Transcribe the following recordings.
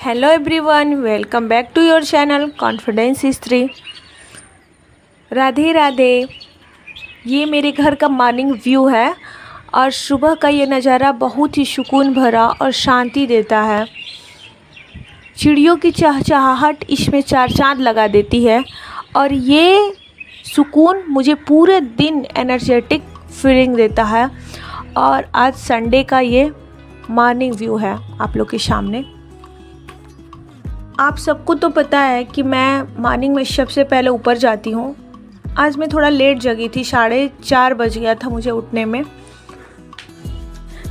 Hello everyone, welcome back to your channel confidence स्त्री। राधे राधे। ये मेरे घर का मॉर्निंग व्यू है और सुबह का ये नज़ारा बहुत ही सुकून भरा और शांति देता है। चिड़ियों की चहचहाहट इसमें चार चांद लगा देती है और ये सुकून मुझे पूरे दिन एनर्जेटिक फीलिंग देता है। और आज संडे का ये मॉर्निंग व्यू है आप लोग के सामने। आप सबको तो पता है कि मैं मॉर्निंग में सबसे पहले ऊपर जाती हूँ। आज मैं थोड़ा लेट जगी थी, 4:30 बज गया था मुझे उठने में।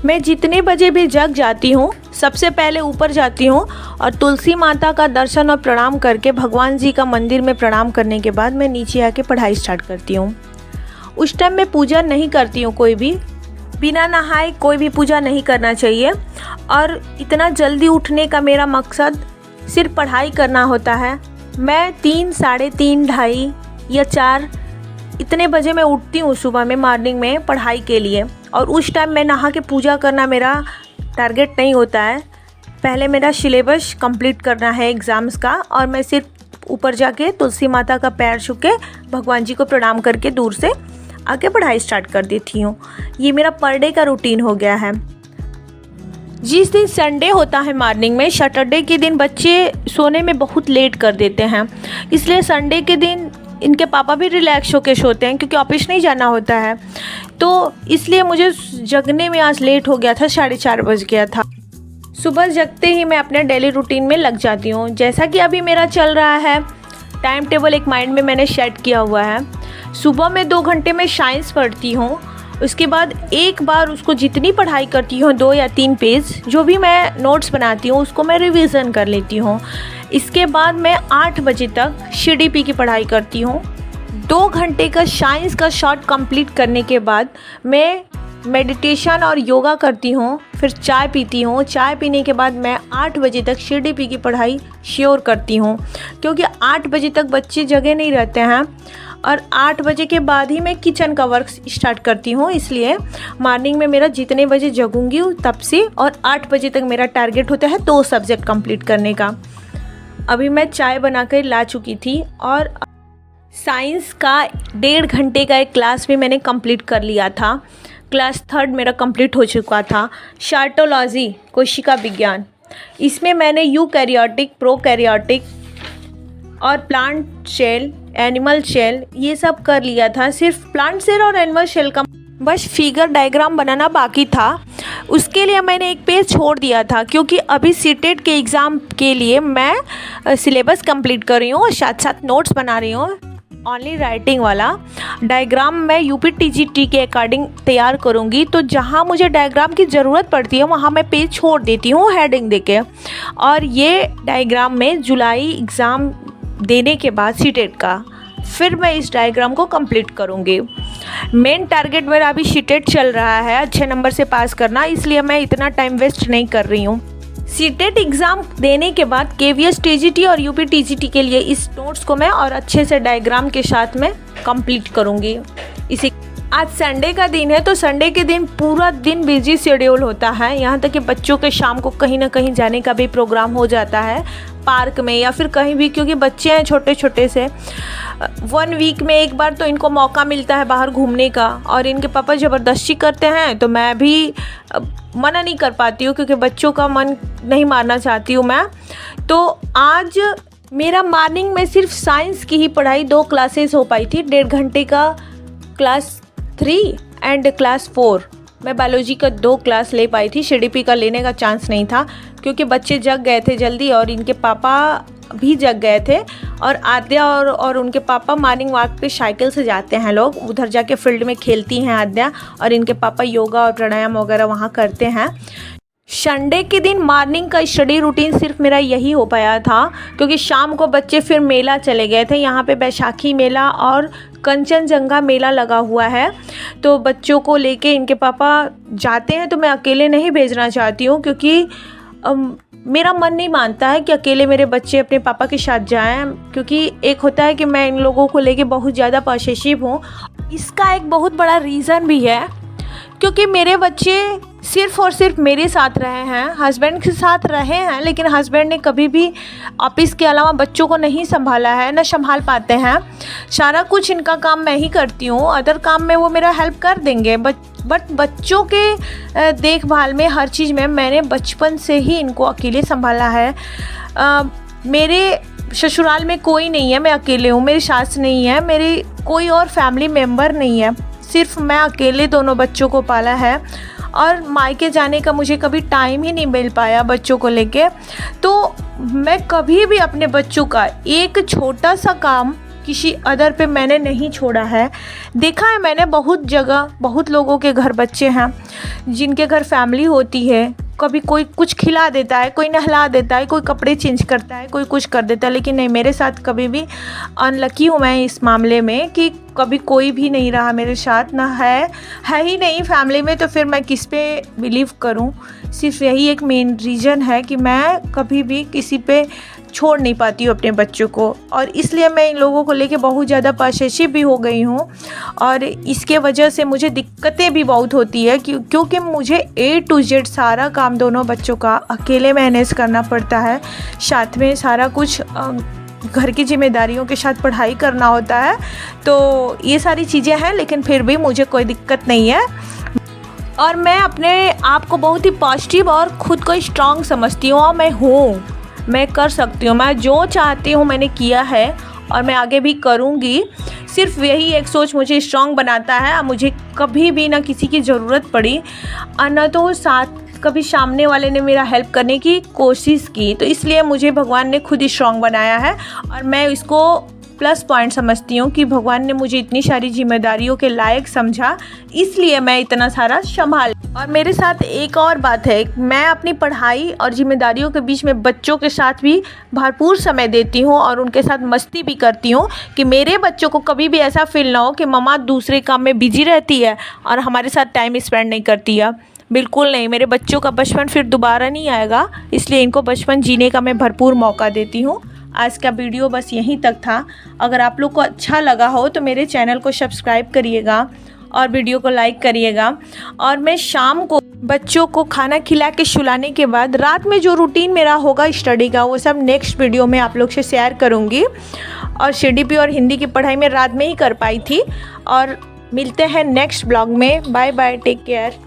मैं जितने बजे भी जग जाती हूँ सबसे पहले ऊपर जाती हूँ और तुलसी माता का दर्शन और प्रणाम करके भगवान जी का मंदिर में प्रणाम करने के बाद मैं नीचे आके पढ़ाई स्टार्ट करती हूँ। उस टाइम मैं पूजा नहीं करती हूँ, कोई भी बिना नहाए कोई भी पूजा नहीं करना चाहिए। और इतना जल्दी उठने का मेरा मकसद सिर्फ पढ़ाई करना होता है। मैं 3, 3:30, 2:30 या 4 इतने बजे मैं उठती हूँ सुबह में मॉर्निंग में पढ़ाई के लिए। और उस टाइम मैं नहा के पूजा करना मेरा टारगेट नहीं होता है। पहले मेरा सिलेबस कंप्लीट करना है एग्ज़ाम्स का और मैं सिर्फ ऊपर जाके तुलसी माता का पैर छू के भगवान जी को प्रणाम करके दूर से आके पढ़ाई स्टार्ट कर देती हूँ। ये मेरा पर डे का रूटीन हो गया है। जिस दिन संडे होता है मॉर्निंग में, सैटरडे के दिन बच्चे सोने में बहुत लेट कर देते हैं, इसलिए संडे के दिन इनके पापा भी रिलैक्स होकर सोते हैं क्योंकि ऑफिस नहीं जाना होता है। तो इसलिए मुझे जगने में आज लेट हो गया था, 4:30 बज गया था। सुबह जगते ही मैं अपने डेली रूटीन में लग जाती हूँ। जैसा कि अभी मेरा चल रहा है, टाइम टेबल एक माइंड में मैंने सेट किया हुआ है। सुबह में 2 घंटे में साइंस पढ़ती हूँ, उसके बाद एक बार उसको जितनी पढ़ाई करती हूँ 2 या 3 पेज जो भी मैं नोट्स बनाती हूँ उसको मैं रिवीजन कर लेती हूँ। इसके बाद मैं 8 बजे तक सीडीपी की पढ़ाई करती हूँ। 2 घंटे का साइंस का शॉर्ट कंप्लीट करने के बाद मैं मेडिटेशन और योगा करती हूँ, फिर चाय पीती हूँ। चाय पीने के बाद मैं 8 बजे तक सीडीपी की पढ़ाई श्योर करती हूँ क्योंकि 8 बजे तक बच्चे जगे नहीं रहते हैं और 8 बजे के बाद ही मैं किचन का वर्क स्टार्ट करती हूँ। इसलिए मॉर्निंग में मेरा जितने बजे जगूंगी तब से और 8 बजे तक मेरा टारगेट होता है 2 सब्जेक्ट कंप्लीट करने का। अभी मैं चाय बना कर ला चुकी थी और साइंस का 1.5 घंटे का एक क्लास भी मैंने कंप्लीट कर लिया था। क्लास 3 मेरा कंप्लीट हो चुका था। साइटोलॉजी कोशिका विज्ञान, इसमें मैंने यूकैरियोटिक, प्रोकैरियोटिक और प्लांट सेल, एनिमल सेल ये सब कर लिया था। सिर्फ प्लांट सेल और एनिमल सेल का बस फिगर डायग्राम बनाना बाकी था। उसके लिए मैंने एक पेज छोड़ दिया था क्योंकि अभी सीटेट के एग्ज़ाम के लिए मैं सिलेबस कंप्लीट कर रही हूँ और साथ साथ नोट्स बना रही हूँ। ओनली राइटिंग वाला डायग्राम मैं यूपीटीजीटी के अकॉर्डिंग तैयार करूँगी। तो जहाँ मुझे डायग्राम की ज़रूरत पड़ती है वहाँ मैं पेज छोड़ देती हूँ हेडिंग देके। और ये डायग्राम में जुलाई एग्ज़ाम देने के बाद सीटेट का फिर मैं इस डायग्राम को कंप्लीट करूँगी। मेन टारगेट मेरा अभी सीटेट चल रहा है अच्छे नंबर से पास करना, इसलिए मैं इतना टाइम वेस्ट नहीं कर रही हूँ। सीटेट एग्ज़ाम देने के बाद केवीएस टीजीटी और यूपी टीजीटी के लिए इस नोट्स को मैं और अच्छे से डायग्राम के साथ में कंप्लीट करूँगी। इसी आज संडे का दिन है तो संडे के दिन पूरा दिन बिजी शेड्यूल होता है। यहाँ तक कि बच्चों के शाम को कहीं ना कहीं जाने का भी प्रोग्राम हो जाता है, पार्क में या फिर कहीं भी, क्योंकि बच्चे हैं छोटे छोटे से। 1 वीक में एक बार तो इनको मौका मिलता है बाहर घूमने का और इनके पापा ज़बरदस्ती करते हैं तो मैं भी मना नहीं कर पाती हूँ क्योंकि बच्चों का मन नहीं मारना चाहती हूँ मैं। तो आज मेरा मॉर्निंग में सिर्फ साइंस की ही पढ़ाई 2 क्लासेस हो पाई थी। 1.5 घंटे का क्लास 3 एंड क्लास 4 मैं बायोलॉजी का 2 क्लास ले पाई थी। सीडीपी का लेने का चांस नहीं था क्योंकि बच्चे जग गए थे जल्दी और इनके पापा भी जग गए थे। और आद्या और उनके पापा मॉर्निंग वॉक पे साइकिल से जाते हैं, लोग उधर जाके फील्ड में खेलती हैं आद्या, और इनके पापा योगा और प्राणायाम वगैरह वहाँ करते हैं। संडे के दिन मॉर्निंग का स्टडी रूटीन सिर्फ मेरा यही हो पाया था क्योंकि शाम को बच्चे फिर मेला चले गए थे। यहाँ पे बैसाखी मेला और कंचनजंगा मेला लगा हुआ है तो बच्चों को लेके इनके पापा जाते हैं। तो मैं अकेले नहीं भेजना चाहती हूँ क्योंकि मेरा मन नहीं मानता है कि अकेले मेरे बच्चे अपने पापा के साथ जाएं, क्योंकि एक होता है कि मैं इन लोगों को लेके बहुत ज़्यादा पॉसेसिव हूँ। इसका एक बहुत बड़ा रीज़न भी है क्योंकि मेरे बच्चे सिर्फ़ और सिर्फ मेरे साथ रहे हैं, हस्बैंड के साथ रहे हैं, लेकिन हस्बैंड ने कभी भी ऑफिस के अलावा बच्चों को नहीं संभाला है, ना संभाल पाते हैं। सारा कुछ इनका काम मैं ही करती हूँ, अदर काम में वो मेरा हेल्प कर देंगे, बट बच्चों के देखभाल में, हर चीज़ में मैंने बचपन से ही इनको अकेले संभाला है। मेरे ससुराल में कोई नहीं है, मैं अकेले हूँ, मेरी सास नहीं है, मेरी कोई और फैमिली मेम्बर नहीं है, सिर्फ मैं अकेले दोनों बच्चों को पाला है। और मायके जाने का मुझे कभी टाइम ही नहीं मिल पाया बच्चों को लेके, तो मैं कभी भी अपने बच्चों का एक छोटा सा काम किसी अदर पे मैंने नहीं छोड़ा है। देखा है मैंने बहुत जगह, बहुत लोगों के घर बच्चे हैं जिनके घर फैमिली होती है, कभी कोई कुछ खिला देता है, कोई नहला देता है, कोई कपड़े चेंज करता है, कोई कुछ कर देता है, लेकिन नहीं, मेरे साथ कभी भी अनलकी हूँ मैं इस मामले में कि कभी कोई भी नहीं रहा मेरे साथ, ना है ही नहीं फैमिली में, तो फिर मैं किस पे बिलीव करूँ। सिर्फ यही एक मेन रीज़न है कि मैं कभी भी किसी पे छोड़ नहीं पाती हूँ अपने बच्चों को, और इसलिए मैं इन लोगों को लेके बहुत ज़्यादा पसेसिव भी हो गई हूँ, और इसके वजह से मुझे दिक्कतें भी बहुत होती है क्योंकि मुझे A to Z सारा काम दोनों बच्चों का अकेले मैनेज करना पड़ता है, साथ में सारा कुछ घर की जिम्मेदारियों के साथ पढ़ाई करना होता है, तो ये सारी चीज़ें हैं, लेकिन फिर भी मुझे कोई दिक्कत नहीं है। और मैं अपने आप को बहुत ही पॉजिटिव और ख़ुद को स्ट्रांग समझती हूँ, और मैं कर सकती हूँ, मैं जो चाहती हूँ मैंने किया है और मैं आगे भी करूँगी। सिर्फ यही एक सोच मुझे स्ट्रांग बनाता है। मुझे कभी भी ना किसी की ज़रूरत पड़ी और न तो कभी सामने वाले ने मेरा हेल्प करने की कोशिश की, तो इसलिए मुझे भगवान ने खुद ही स्ट्रांग बनाया है, और मैं इसको प्लस पॉइंट समझती हूँ कि भगवान ने मुझे इतनी सारी जिम्मेदारियों के लायक समझा, इसलिए मैं इतना सारा संभाल। और मेरे साथ एक और बात है, मैं अपनी पढ़ाई और जिम्मेदारियों के बीच में बच्चों के साथ भी भरपूर समय देती हूँ और उनके साथ मस्ती भी करती हूँ कि मेरे बच्चों को कभी भी ऐसा फील ना हो कि मम्मा दूसरे काम में बिजी रहती है और हमारे साथ टाइम स्पेंड नहीं करती है। बिल्कुल नहीं, मेरे बच्चों का बचपन फिर दोबारा नहीं आएगा, इसलिए इनको बचपन जीने का मैं भरपूर मौका देती हूँ। आज का वीडियो बस यहीं तक था। अगर आप लोग को अच्छा लगा हो तो मेरे चैनल को सब्सक्राइब करिएगा और वीडियो को लाइक करिएगा। और मैं शाम को बच्चों को खाना खिला के सुलाने के बाद रात में जो रूटीन मेरा होगा स्टडी का, वो सब नेक्स्ट वीडियो में आप लोग से शेयर करूँगी। और CDP और हिंदी की पढ़ाई मैं रात में ही कर पाई थी। और मिलते हैं नेक्स्ट ब्लॉग में। Bye bye, take care.